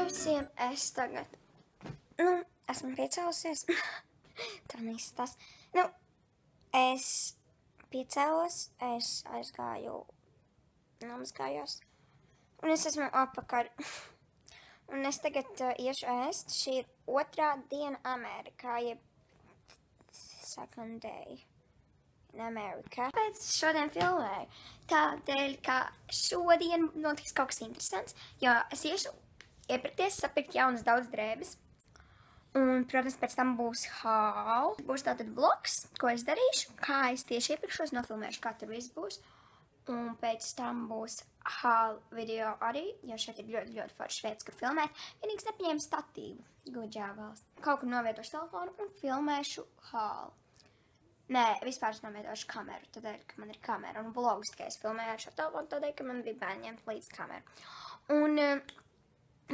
visiem, es tagad, esmu piecēlusies. Tā neizstās. Es piecēlos, es aizgāju, nomazgājos, un es esmu apakaļ. Un es tagad iešu ēst. Šī ir 2. diena Amerikā, jeb second day in America. Kāpēc šodien filmēju? Tādēļ, ka šodien notiks kaut kas interesants, jo es iešu iepirkties, sapirkt jaunas daudz drēbes. Un, protams, pēc tam būs haul. Būs tātad vlogs, ko es darīšu, kā es tieši iepirkšos, nofilmēšu, kā tur viss būs. Un pēc tam būs haul video arī, jo šeit ir ļoti, ļoti foršs vietas, kur filmēt. Vienīgs nepaņēmu statīvu. Good job, valsts. Kaut kur novietošu telefonu un filmēšu haul. Nē, vispār es novietošu kameru, tādēļ, ka man ir kamera. Un vlogus tikai es filmēju ar šo telefonu, tādēļ, ka man bija bērni ņemt līdz kameru. Un,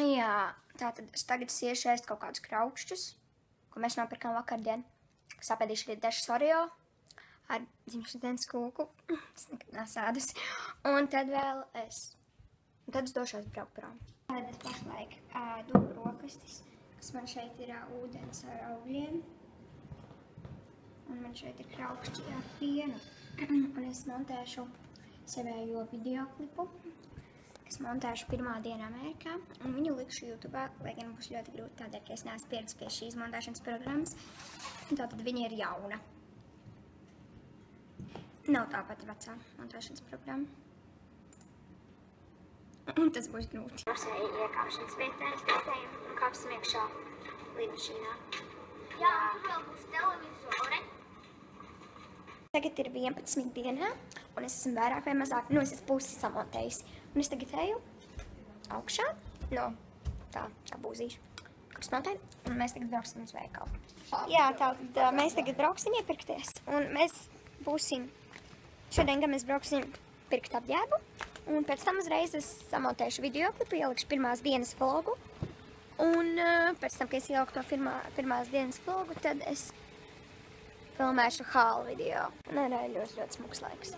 jā, tātad es tagad iešu ēst kaut kādus kraukšķus, ko mēs nopirkām vakardien. Sapēdīšu arī dažus Oreo ar dzimšanas dienas kūku. Es nekad nesēdusi. Un tad vēl un tad es došos braukt prom. Tad es pašlaik ēdu brokastis, kas man šeit ir ūdens ar augļiem. Un man šeit ir kraukšķi ar pienu. Un es montēšu savējo videoklipu, kas montēšu 1. diena Amerikā. Un viņu likšu YouTube'ā, lai gan būs ļoti grūti tādēļ, ka es neesmu pieredzis pie šīs montēšanas programmas. Un tātad viņa ir jauna. Nav tā pati vecā montēšanas programma. Un tas būs grūti. Nosēju iekāpšanas vietā, es teikēju un kāpsim iekšā lidmašīnā. Jā, vēl būs televizore. Tagad ir 11 dienā, un es esmu vairāk vai mazāk, es esmu pusi samontējusi. Un es tagad eju augšā, tā kā būzīšu, kuras montēju, un mēs tagad brauksim uz veikalu. Jā, tātad mēs tagad brauksim iepirkties, un mēs būsim, šodien gan mēs brauksim pirkt apģērbu, un pēc tam uzreiz es samontēšu videoklipu, ielikšu 1. dienas vlogu, un pēc tam, kad es ieliktu to 1. dienas vlogu, tad es filmēšu haul video. Nē, ļoti, ļoti smuks laiks.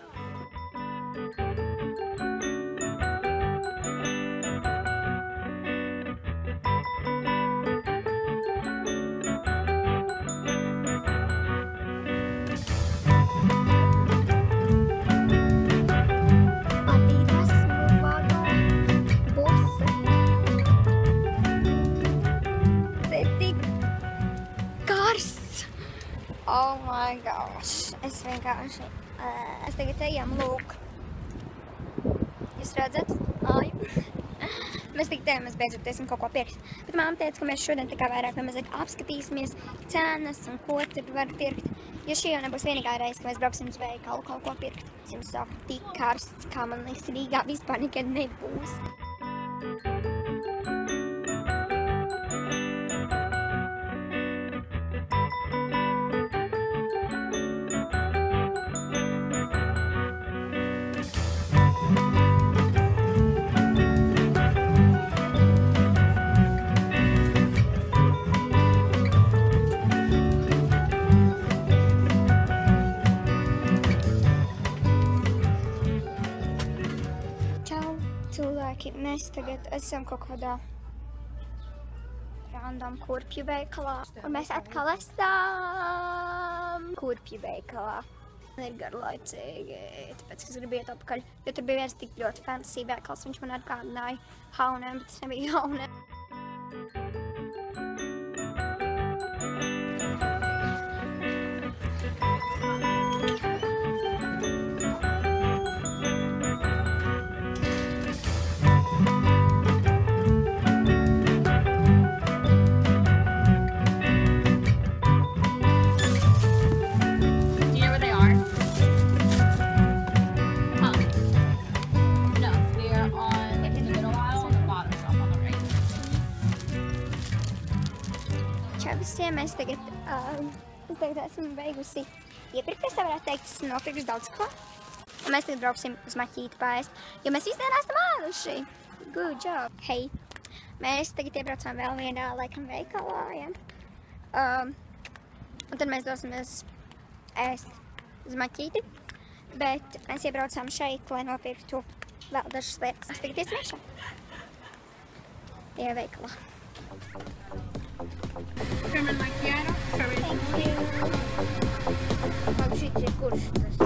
Oh my gosh, es vienkārši, es tagad ejam lūk. Jūs redzat? Mēs tagad ejam, mēs beidzot tiesim kaut ko pirkt. Bet mamma teica, ka mēs šodien tā kā vairāk vai mazāk apskatīsimies cenas un ko tur var pirkt. Jo šī jau nebūs vienīgā reize, ka mēs brauksim uz veikalu kaut ko pirkt. Es jums saku, tik karsts, kā man liekas Rīgā vispār nekad nebūs. Mēs tagad esam kaut kādā random kurpju veikalā. Un mēs atkal esam kurpju veikalā. Man ir garlaicīgi, tāpēc, ka es gribu iet apakaļ. Jo tur bija viens tik ļoti fantasy veikals, viņš man atgādināja Haunēm, bet tas nebija Haunēm. Visiem es tagad esmu beigusi iepirkties, tā varētu teikt, esmu nopirkusi daudz ko. Un mēs tagad brauksim uz maķīti paēst, jo mēs visu dienu esam ēduši. Good job! Hei! Mēs tagad iebraucām vēl vienā, laikam, veikalā, ja? Un tad mēs dosimies ēst uz maķīti, bet mēs iebraucām šeit, lai nopirktu vēl dažas lietas. Mēs tagad iesim iekšā. tajā veikalā. Strawberry macchiato, strawberry smoothie. Labi, šis ir kurš tas?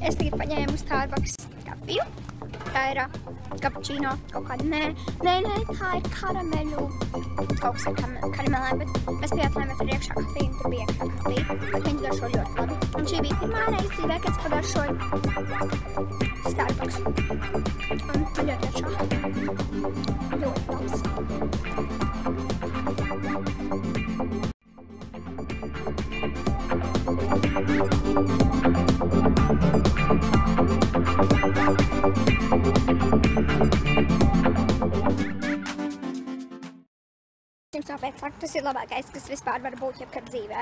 Es tagad paņēmu Starbucks kafiju. Tā ir cappuccino, kaut kāda, nē, tā ir karameļu, kaut kas ar karamelēm, bet mēs pieatājām tur iekšā kafiju, un tur bija iekšā kafija, bet viņi garšo ļoti labi. Un šī bija pirmā reize dzīvē, kad es pagaršoju Starbucks. Un ļoti garšo. Ļoti labs. Jums nopietni saku, tas ir labākais, kas vispār var būt jebkad dzīvē.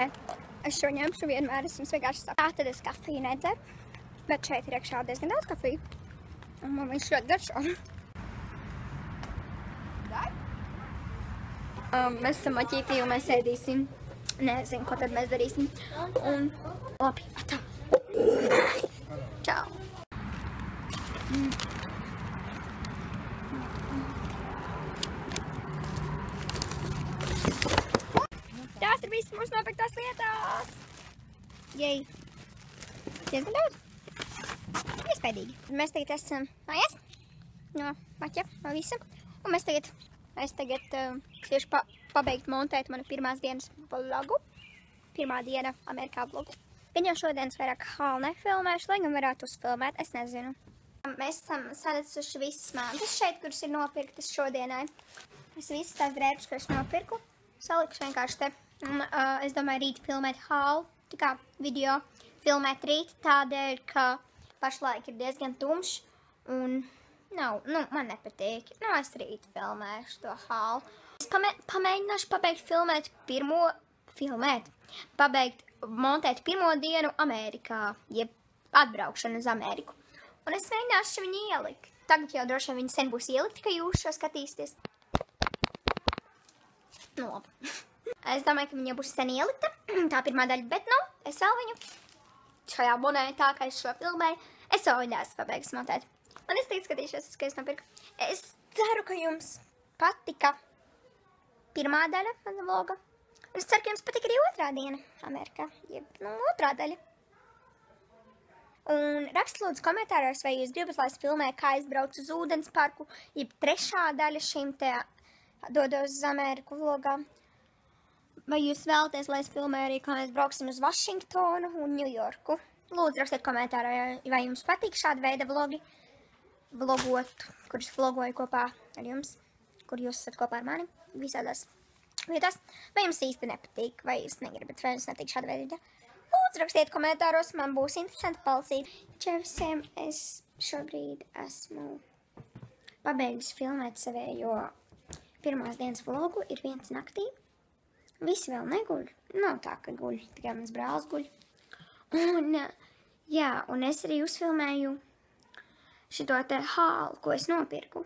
Es šo ņemšu vienmēr, es jums vienkārši saku. Tā tad es kafiju nedzeru, bet šeit ir iekšā diezgan daudz kafiju. Un man viņš ļoti garšo. Mēs esam maķītī un mēs ēdīsim. Nezinu, ko tad mēs darīsim. Un labi, atā. Čau. Tās ir visas mūsu nopirktās lietās. Jej. Diezgan daudz. Iespējīgi. Mēs tagad esam mājās. No maķa, no visa. Un es tagad tieši pabeigt montēt manu pirmās dienas vlogu. Pirmā diena Amerikā vlogu. Gan jau šodienas vairāk halu nefilmēšu, lai gan varētu uzfilmēt, es nezinu. Mēs esam sadacuši visas mantas šeit, kuras ir nopirktas šodienai. Es visas tās drēbes, kuras nopirku, salikšu vienkārši te. Es domāju rīt filmēt halu, tā kā video filmēt rīt, tādēļ, ka pašlaik ir diezgan tumšs un man nepatīk. Es rīt filmēšu to halu. Es pamēģināšu pabeigt montēt pirmo dienu Amerikā, jeb atbraukšanu uz Ameriku. Un es mēģināšu viņu ielikt. Tagad jau droši vien viņi sen būs ielikti, ka jūs šo skatīsieties. Nu, labi. Es domāju, ka viņa jau būs sen ielikta, tā pirmā daļa, bet es vēl viņu šajā monētā, kā es šo filmēju, es vēl viņu esmu pabeigus montēt. Un es tagad skatīšos, ko es nopirku. Es ceru, ka jums patika pirmā daļa mana vloga. Un es ceru, ka jums patika arī otrā diena Amerikā, jeb otrā daļa. Un rakstiet lūdzu komentāros, vai jūs gribat, lai es filmēju, kā es braucu uz ūdens parku, jeb trešā daļa šim te dodos uz Ameriku vlogā. Vai jūs vēlaties, lai es filmēju arī, kā mēs brauksim uz Vašingtonu un Ņujorku? Lūdzu, rakstiet komentārā, vai jums patīk šāda veida vlogi, kurus vlogoju kopā ar jums, kur jūs esat kopā ar mani visādās vietās. Vai jums īsti nepatīk, vai jūs negribat, vai jums nepatīk šāda veida video? Lūdzu, rakstiet komentāros, man būs interesanti palasīt. Čau visiem, es šobrīd esmu pabeigusi filmēt savējo pirmās dienas vlogu, ir 1 naktī. Visi vēl neguļ, nav tā, ka guļ, tikai mans brālis guļ. Un es arī uzfilmēju šito te halu, ko es nopirku,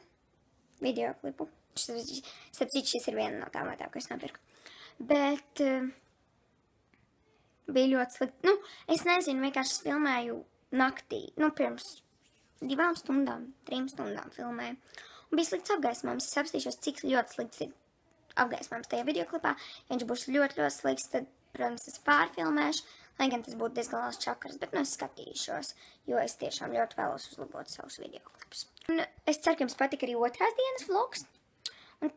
videoklipu. Starp citu, šis ir viena no tām lietām, ko es nopirku. Bet bija ļoti slikti. Es nezinu, vienkārši filmēju naktī, pirms 2 stundām, 3 stundām filmēju. Un bija slikts apgaismojums. Es apstīšos, cik ļoti slikts ir apgaismojums tajā videoklipā. Ja viņš būs ļoti, ļoti slikts, tad, protams, es pārfilmēšu, lai gan tas būtu diezgan liels čakars, bet es skatīšos, jo es tiešām ļoti vēlos uzlabot savus videoklipus. Un es ceru, ka jums patika arī otrās dienas vlogs. Un,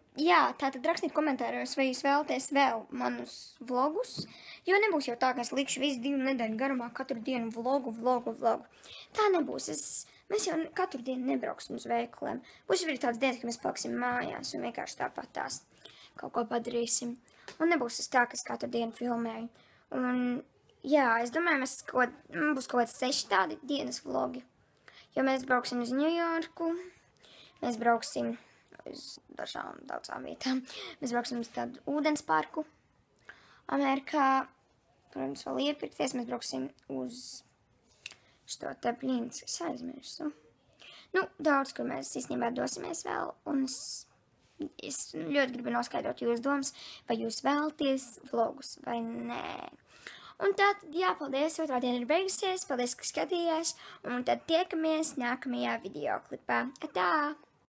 tātad rakstiet komentāros, vai jūs vēlaties vēl manus vlogus, jo nebūs jau tā, ka es likšu visu 2 nedēļu garumā katru dienu vlogu. Tā nebūs. Mēs jau katru dienu nebrauksim uz veikaliem. Būs arī tāds dienas, ka mēs paliksim mājās un vienkārši tāpat tās kaut ko padarīsim. Un nebūs tas tā, ka es katru dienu filmēju. Un, es domāju, būs kaut kāds 6 tādi dienas vlogi. Jo mēs brauksim uz Ņujorku, mēs brauksim uz daudzām vietām. Mēs brauksim uz tādu ūdens parku Amerikā. Protams, vēl iepirkties. Mēs brauksim uz šo te blīns, es aizmirstu. Daudz, kur mēs īstenībā dosimies vēl. Un es ļoti gribu noskaidrot jūsu domas, vai jūs vēlaties vlogus vai nē. Un tad, jā, paldies, otrā diena ir beigusies, paldies, ka skatījās, un tad tiekamies nākamajā videoklipā. Atā!